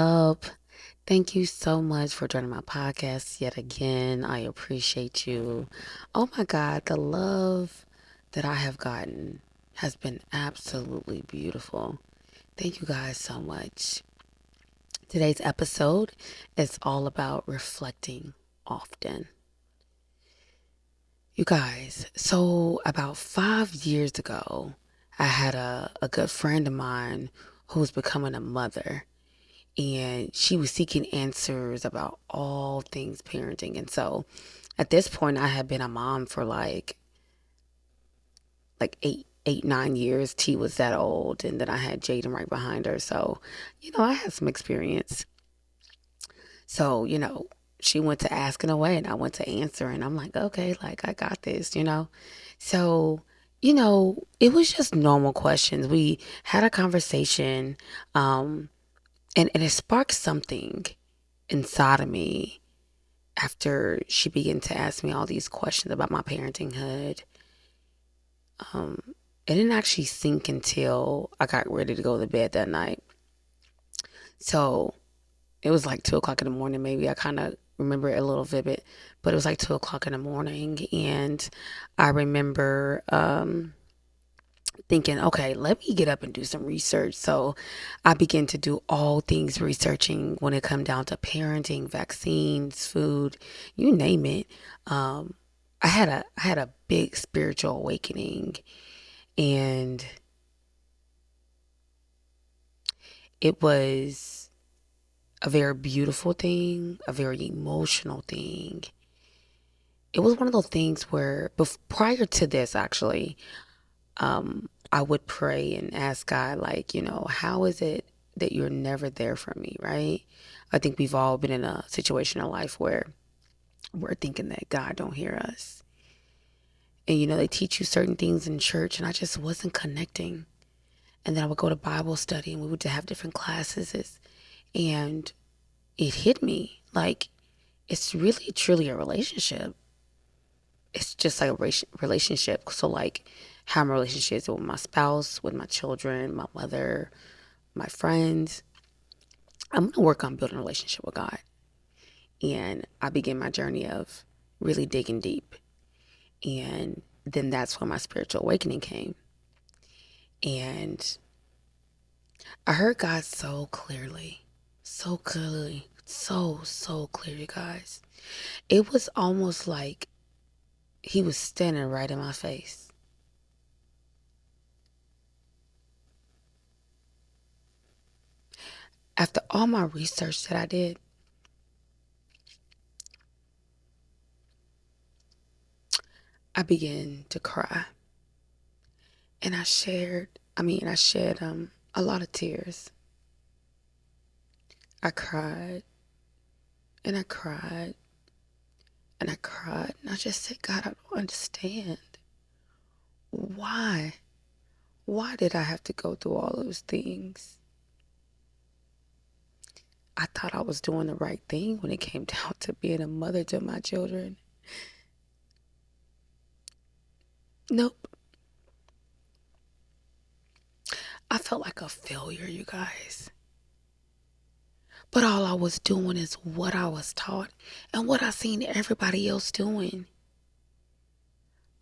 up? Thank you so much for joining my podcast yet again. I appreciate you. Oh my God, the love that I have gotten has been absolutely beautiful. Thank you guys so much. Today's episode is all about reflecting often. You guys, so about 5 years ago, I had a good friend of mine who was becoming a mother, and she was seeking answers about all things parenting. And so at this point, I had been a mom for like 9 years. T was that old, and then I had Jaden right behind her. So, I had some experience. So, she went to asking away, and I went to answering. I'm like, okay, like I got this. So, it was just normal questions. We had a conversation, and it sparked something inside of me after she began to ask me all these questions about my parentinghood. It didn't actually sink until I got ready to go to bed that night. So it was like 2 o'clock in the morning, maybe. I kind of remember it a little vivid, but it was like 2 o'clock in the morning. And I remember thinking, okay, let me get up and do some research. So I began to do all things researching when it come down to parenting, vaccines, food, you name it. Um, I had a big spiritual awakening, and it was a very beautiful thing, a very emotional thing. It was one of those things where, prior to this, actually, I would pray and ask God, like, how is it that you're never there for me, right? I think we've all been in a situation in life where we're thinking that God don't hear us. And, they teach you certain things in church, and I just wasn't connecting. And then I would go to Bible study, and we would have different classes, and it hit me like it's really, truly a relationship. It's just like a relationship. So, like, how my relationships with my spouse, with my children, my mother, my friends. I'm going to work on building a relationship with God. And I began my journey of really digging deep. And then that's when my spiritual awakening came. And I heard God so clearly, so clearly, guys. It was almost like he was standing right in my face. After all my research that I did, I began to cry. And I shed a lot of tears. I cried and I cried and I cried, and I just said, God, I don't understand. Why? Why did I have to go through all those things? I thought I was doing the right thing when it came down to being a mother to my children. Nope. I felt like a failure, you guys. But all I was doing is what I was taught and what I seen everybody else doing.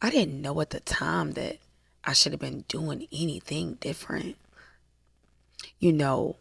I didn't know at the time that I should have been doing anything different. You know,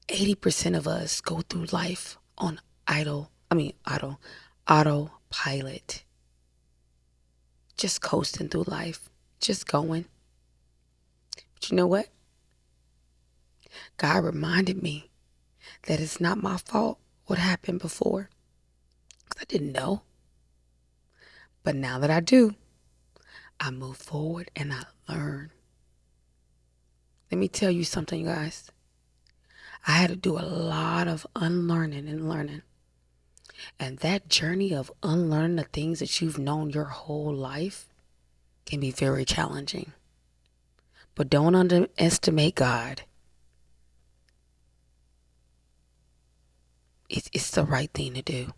80% of us go through life on autopilot, just coasting through life, just going. But you know what? God reminded me that it's not my fault what happened before, because I didn't know. But now that I do, I move forward and I learn. Let me tell you something, guys. I had to do a lot of unlearning and learning. And that journey of unlearning the things that you've known your whole life can be very challenging. But don't underestimate God. It's the right thing to do.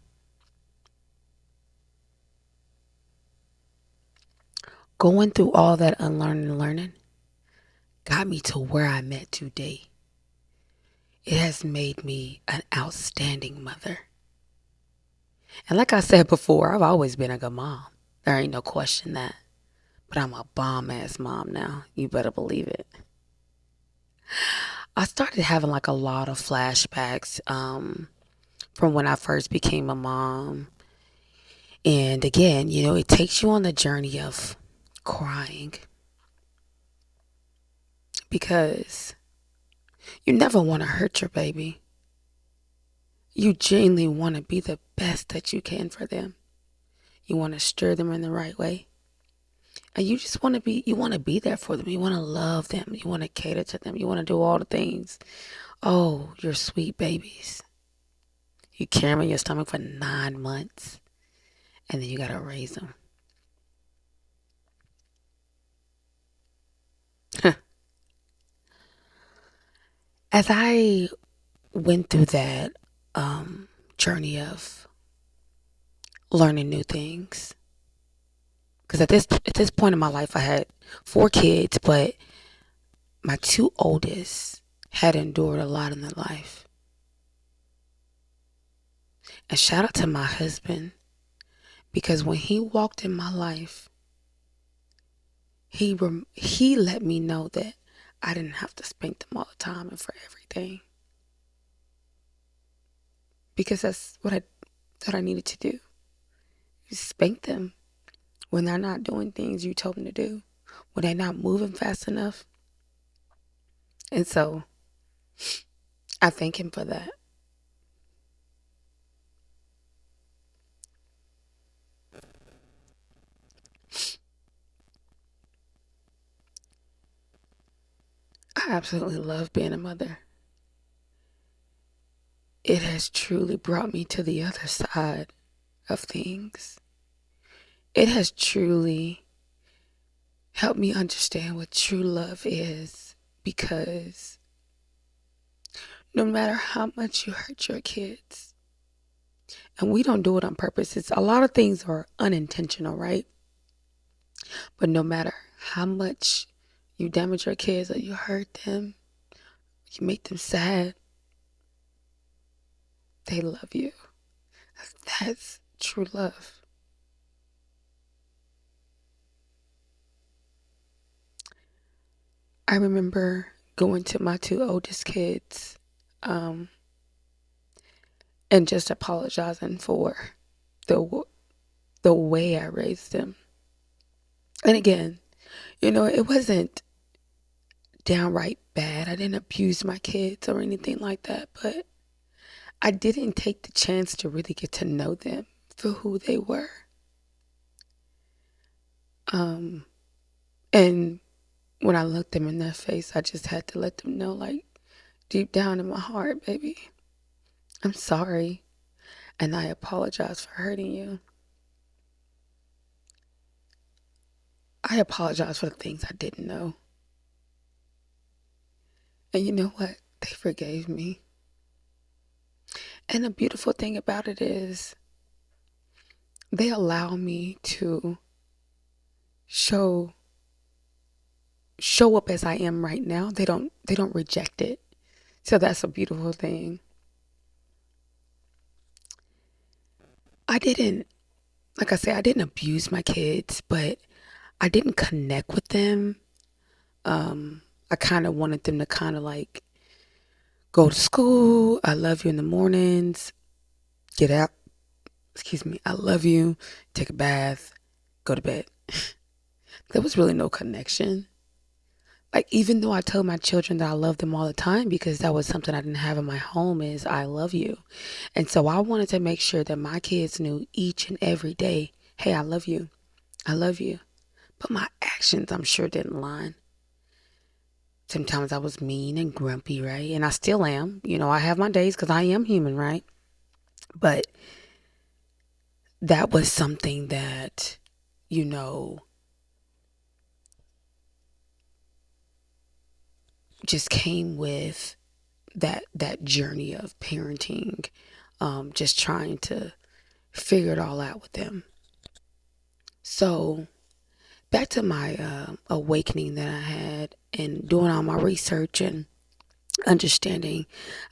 Going through all that unlearning and learning got me to where I'm at today. it has made me an outstanding mother. And like I said before, I've always been a good mom. There ain't no question that. But I'm a bomb ass mom now. You better believe it. I started having like a lot of flashbacks from when I first became a mom. And again, it takes you on the journey of crying because you never want to hurt your baby. You genuinely want to be the best that you can for them. You want to steer them in the right way. And you just want to be there for them. You want to love them. You want to cater to them. You want to do all the things. Oh, you're sweet babies. You carry them in your stomach for 9 months and then you got to raise them. As I went through that journey of learning new things, because at this point in my life, I had 4 kids, but my 2 oldest had endured a lot in their life. And shout out to my husband, because when he walked in my life, he let me know that I didn't have to spank them all the time and for everything, because that's what I thought I needed to do. You spank them when they're not doing things you told them to do, when they're not moving fast enough. And so I thank him for that. I absolutely love being a mother. It has truly brought me to the other side of things. It has truly helped me understand what true love is, because no matter how much you hurt your kids, and we don't do it on purpose, a lot of things are unintentional, right? But no matter how much you damage your kids or you hurt them, you make them sad, they love you. That's true love. I remember going to my 2 oldest kids um, and just apologizing for the the way I raised them. And again, it wasn't downright bad. I didn't abuse my kids or anything like that, but I didn't take the chance to really get to know them for who they were. Um, and when I looked them in their face, I just had to let them know, like, deep down in my heart, baby, I'm sorry. And I apologize for hurting you. I apologize for the things I didn't know. And you know what? They forgave me. And the beautiful thing about it is they allow me to show up as I am right now. They don't reject it. So that's a beautiful thing. I didn't Like I said, I didn't abuse my kids, but I didn't connect with them. I kind of wanted them to kind of like go to school. I love you in the mornings. Get out. Excuse me. I love you. Take a bath. Go to bed. There was really no connection. Like, even though I told my children that I love them all the time, because that was something I didn't have in my home, is I love you. And so I wanted to make sure that my kids knew each and every day, hey, I love you. I love you. But my actions, I'm sure, didn't line. Sometimes I was mean and grumpy, right? And I still am. I have my days because I am human, right? But that was something that, you know, just came with that journey of parenting, just trying to figure it all out with them. So back to my awakening that I had and doing all my research and understanding.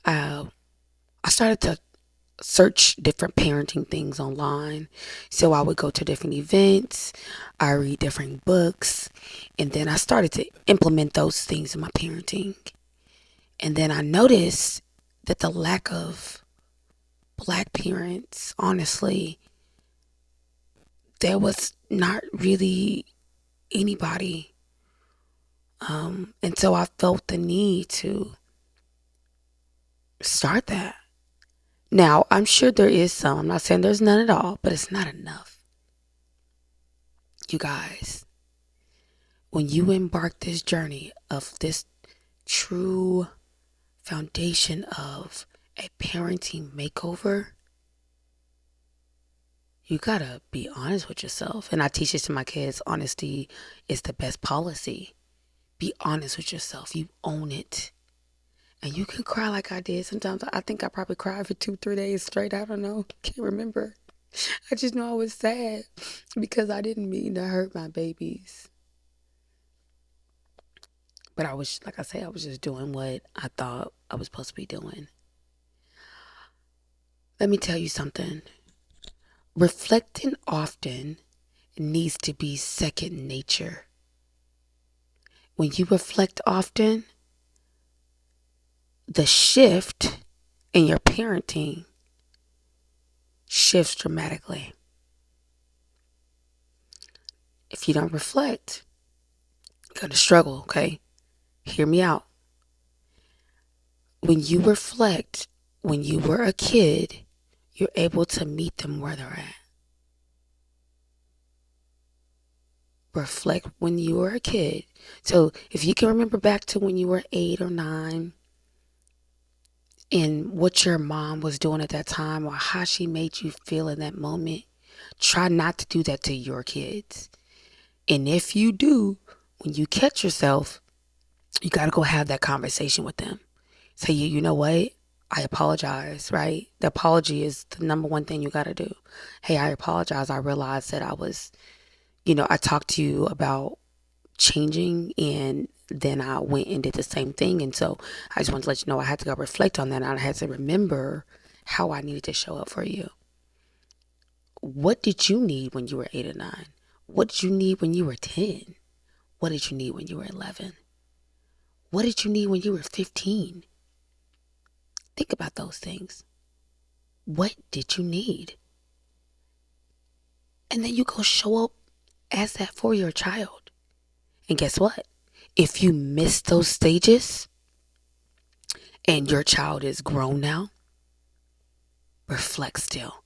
Uh, I started to search different parenting things online. So I would go to different events, I read different books, and then I started to implement those things in my parenting. And then I noticed that the lack of black parents, honestly, there was not really anybody. And so I felt the need to start that. Now, I'm sure there is some. I'm not saying there's none at all, but it's not enough. You guys, when you embark this journey of this true foundation of a parenting makeover, you gotta be honest with yourself. And I teach this to my kids. Honesty is the best policy. Be honest with yourself. You own it. And you can cry like I did. Sometimes I think I probably cried for 2, 3 days straight. I don't know. Can't remember. I just know I was sad because I didn't mean to hurt my babies. But I was, like I say, I was just doing what I thought I was supposed to be doing. Let me tell you something. Reflecting often needs to be second nature. When you reflect often, the shift in your parenting shifts dramatically. If you don't reflect, you're going to struggle, okay? Hear me out. When you reflect, when you were a kid, you're able to meet them where they're at. Reflect when you were a kid. So if you can remember back to when you were 8 or 9 and what your mom was doing at that time or how she made you feel in that moment, try not to do that to your kids. And if you do, when you catch yourself, you got to go have that conversation with them. Say, you know what? I apologize, right? The apology is the number one thing you got to do. Hey, I apologize. I realized that I was, I talked to you about changing and then I went and did the same thing. And so I just wanted to let you know I had to go reflect on that. And I had to remember how I needed to show up for you. What did you need when you were 8 or 9? What did you need when you were 10? What did you need when you were 11? What did you need when you were 15? Think about those things. What did you need? And then you go show up as that for your child. And guess what? If you miss those stages and your child is grown now, reflect still.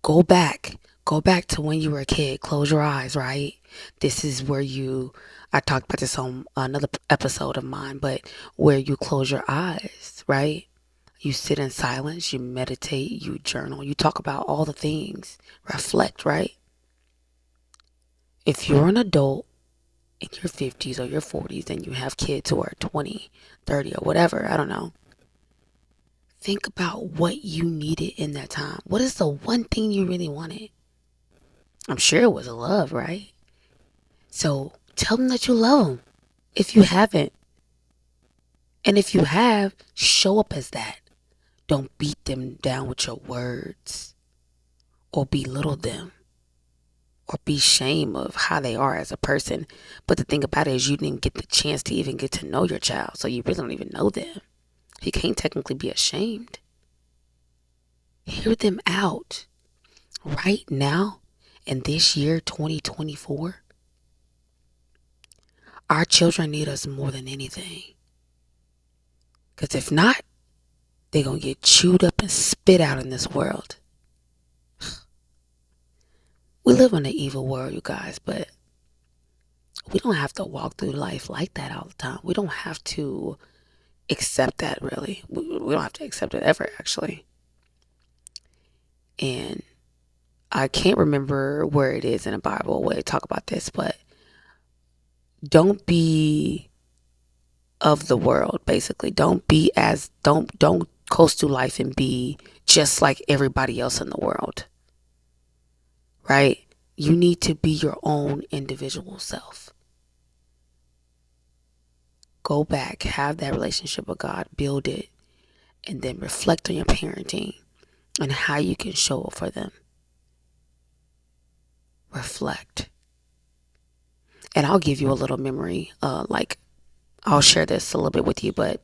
Go back. Go back to when you were a kid. Close your eyes, right? This is where I talked about this on another episode of mine, but where you close your eyes, right? You sit in silence, you meditate, you journal, you talk about all the things. Reflect, right? If you're an adult in your 50s or your 40s and you have kids who are 20, 30 or whatever, I don't know. Think about what you needed in that time. What is the one thing you really wanted? I'm sure it was love, right? So tell them that you love them if you haven't. And if you have, show up as that. Don't beat them down with your words or belittle them or be ashamed of how they are as a person. But the thing about it is you didn't get the chance to even get to know your child. So you really don't even know them. You can't technically be ashamed. Hear them out. Right now, in this year, 2024, our children need us more than anything. Because if not, they're going to get chewed up and spit out in this world. We live in an evil world, you guys, but we don't have to walk through life like that all the time. We don't have to accept that, really. We don't have to accept it ever, actually. And I can't remember where it is in the Bible where they talk about this, but don't be of the world, basically. Don't coast through life and be just like everybody else in the world. Right? You need to be your own individual self. Go back, have that relationship with God, build it, and then reflect on your parenting and how you can show up for them. Reflect. And I'll give you a little memory. I'll share this a little bit with you, but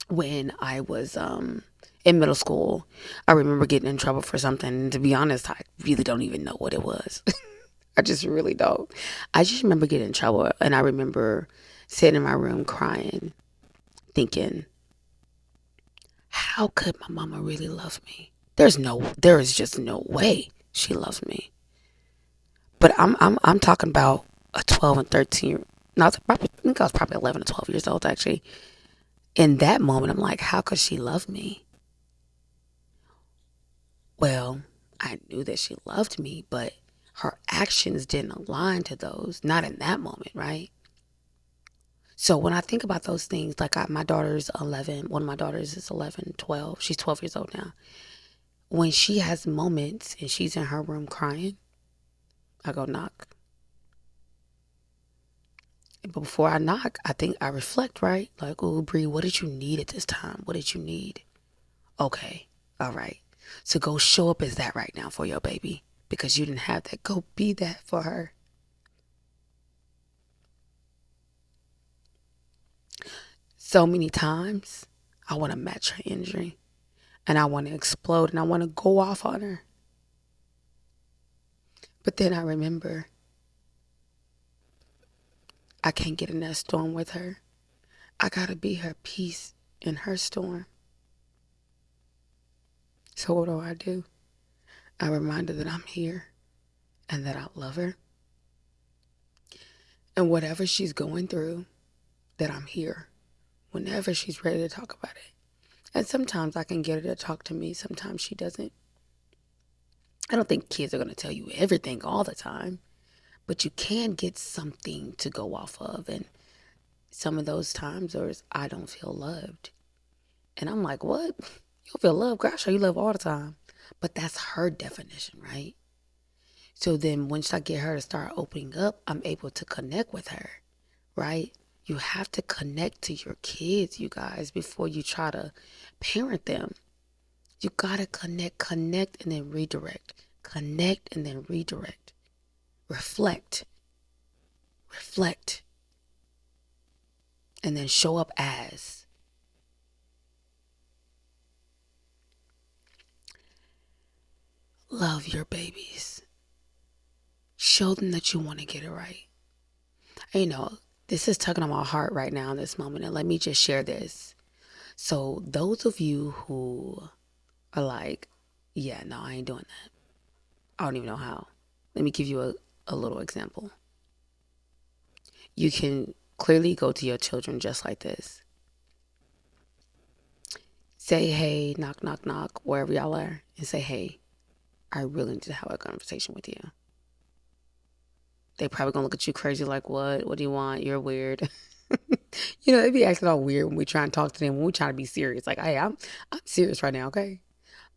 when I was in middle school, I remember getting in trouble for something. And to be honest, I really don't even know what it was. I just really don't. I just remember getting in trouble, and I remember sitting in my room crying, thinking, how could my mama really love me? There is just no way she loves me. But I'm talking about a 12 and 13. No, I think I was probably 11 or 12 years old actually. In that moment, I'm like, how could she love me? Well, I knew that she loved me, but her actions didn't align to those. Not in that moment, right? So when I think about those things, like my daughter's 11, one of my daughters is 11, 12. She's 12 years old now. When she has moments and she's in her room crying, I go knock. But before I knock, I think I reflect, right? Like, oh, Bree, what did you need at this time? What did you need? Okay, all right. So go show up as that right now for your baby because you didn't have that. Go be that for her. So many times, I want to match her energy and I want to explode and I want to go off on her. But then I remember I can't get in that storm with her. I got to be her peace in her storm. So what do? I remind her that I'm here and that I love her. And whatever she's going through, that I'm here whenever she's ready to talk about it. And sometimes I can get her to talk to me. Sometimes she doesn't. I don't think kids are going to tell you everything all the time, but you can get something to go off of. And some of those times is I don't feel loved. And I'm like, what? You don't feel loved? Girl, I show you love all the time. But that's her definition, right? So then once I get her to start opening up, I'm able to connect with her, right? You have to connect to your kids, you guys, before you try to parent them. You gotta connect and then redirect. Connect and then redirect. Reflect, and then show up as. Love your babies. Show them that you want to get it right. And, this is tugging on my heart right now in this moment, and let me just share this. So those of you who are like, yeah, no, I ain't doing that. I don't even know how. Let me give you a little example. You can clearly go to your children just like this. Say, hey, knock, knock, knock, wherever y'all are, and say, hey, I really need to have a conversation with you. They probably gonna look at you crazy like, what? What do you want? You're weird. They be acting all weird when we try and talk to them, when we try to be serious. Like, hey, I'm serious right now, okay?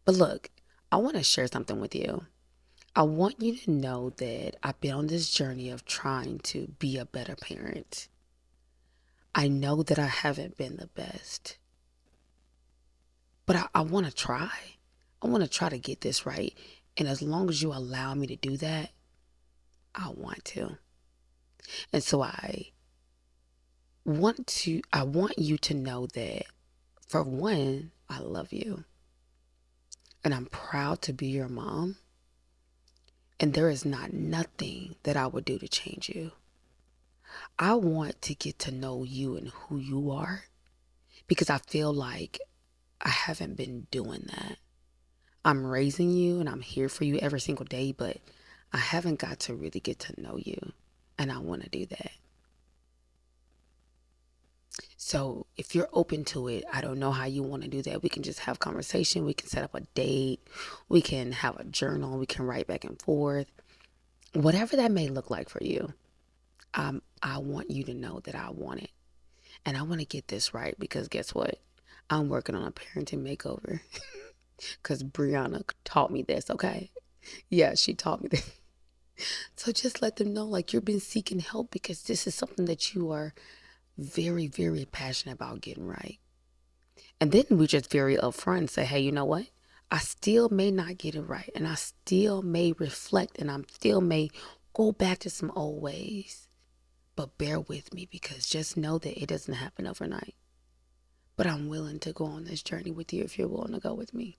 But look, I want to share something with you. I want you to know that I've been on this journey of trying to be a better parent. I know that I haven't been the best, but I want to try. I want to try to get this right. And as long as you allow me to do that, I want to. And so I want you to know that, for one, I love you. And I'm proud to be your mom. And there is not nothing that I would do to change you. I want to get to know you and who you are because I feel like I haven't been doing that. I'm raising you and I'm here for you every single day, but I haven't got to really get to know you. And I want to do that. So if you're open to it, I don't know how you want to do that. We can just have conversation. We can set up a date. We can have a journal. We can write back and forth. Whatever that may look like for you. I want you to know that I want it. And I want to get this right because guess what? I'm working on a parenting makeover because Brianna taught me this, okay? Yeah, she taught me this. So just let them know, like, you've been seeking help because this is something that you are very, very passionate about getting right. And then we just very upfront and say, hey, you know what? I still may not get it right. And I still may reflect and I still may go back to some old ways. But bear with me because just know that it doesn't happen overnight. But I'm willing to go on this journey with you if you're willing to go with me.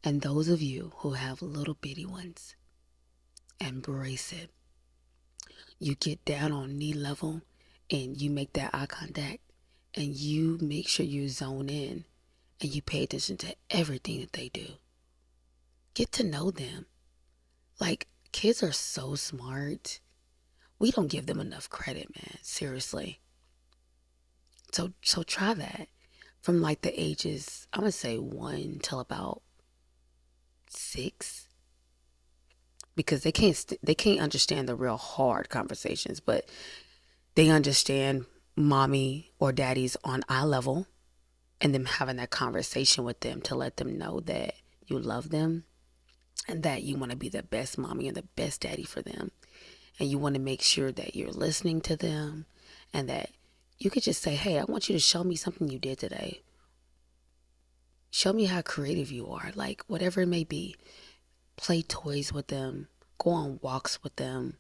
And those of you who have little bitty ones, embrace it. You get down on knee level and you make that eye contact and you make sure you zone in and you pay attention to everything that they do. Get to know them. Like, kids are so smart. We don't give them enough credit, man. Seriously. So try that. From like the ages, I'm gonna say 1 till about 6, because they can't understand the real hard conversations, but they understand mommy or daddy's on eye level, and them having that conversation with them to let them know that you love them and that you want to be the best mommy and the best daddy for them, and you want to make sure that you're listening to them, and that you could just say, hey, I want you to show me something you did today. Show me how creative you are, like whatever it may be. Play toys with them, go on walks with them,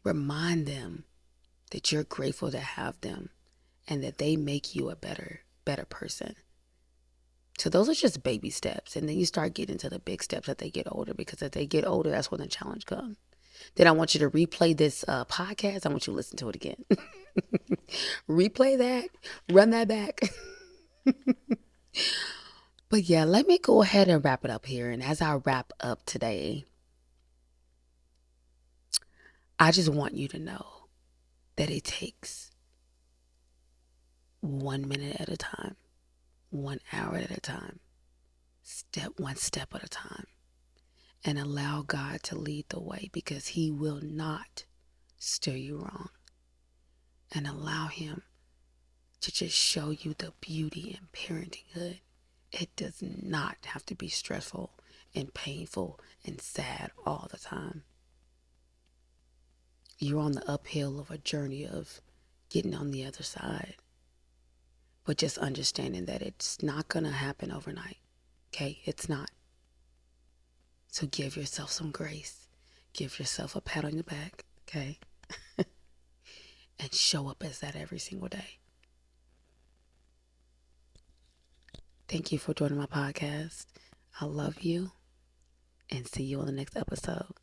remind them that you're grateful to have them and that they make you a better person. So those are just baby steps. And then you start getting to the big steps as they get older, because as they get older, that's when the challenge comes. Then I want you to replay this podcast. I want you to listen to it again. Replay that, run that back. But yeah, let me go ahead and wrap it up here. And as I wrap up today, I just want you to know that it takes 1 minute at a time, 1 hour at a time, one step at a time, and allow God to lead the way, because He will not steer you wrong. And allow Him to just show you the beauty in parenthood. It does not have to be stressful and painful and sad all the time. You're on the uphill of a journey of getting on the other side. But just understanding that it's not going to happen overnight. Okay? It's not. So give yourself some grace. Give yourself a pat on the back. Okay? And show up as that every single day. Thank you for joining my podcast. I love you, and see you on the next episode.